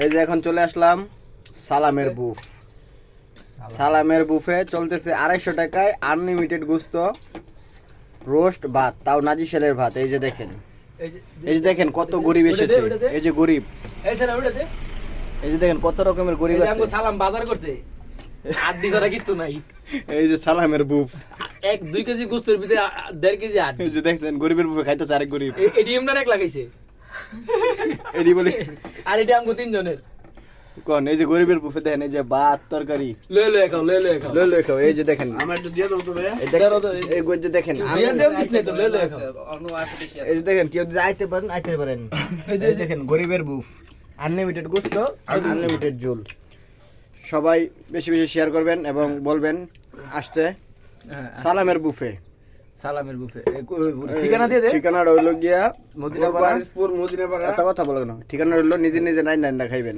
এই যে এখন চলে আসলাম সালামের বুফ। সালামের বুফে চলতেছে 250 টাকায় আনলিমিটেড গুস্ত, রোস্ট, ভাত, তাও নাজিশেলের ভাত। এই যে দেখেন, এই যে দেখেন কত গরিব এসেছে। এই যে গরিব, এই যে দেখেন কত রকমের গরিব আছে। সালাম বাজার করছে, আড্ডি ছাড়া কিচ্ছু নাই। এই যে সালামের বুফ, 1-2 কেজি গোস্তের ভিতরে 1.5 কেজি আড্ডি। এই যে দেখছেন গরিবের বুফে খাইতেছে আরেক গরিব। এডিএম না এক লাগাইছে, এডি বলে আর এটা আমগো 3 জনের। কোন এই যে গরিবের বুফে দেখেন, এই যে ভাত তরকারি লয়ে খাও। লয়ে খাও। এই যে দেখেন, আমার একটু দিয়ে দাও তো ভাই। এই দেখেন, এই যে দেখেন, বিয়ার দেও কিছ নাই তো, লয়ে খাও। এই যে দেখেন কেউ যদি আইতে পারেন। এই যে দেখেন গরিবের বুফ, আনলিমিটেড গোস্ত, আনলিমিটেড ঝোল। সবাই বেশি বেশি শেয়ার করবেন এবং বলবেন আসতে সালামের বুফে। সালামের বুফে ঠিকানা দিয়ে দে। ঠিকানাটা হইলো গিয়া মদিনাপাড়া। মদিনাপাড়া। একটা কথা বলো না, ঠিকানা হইলো নিজে নিজে নাই খাইবেন।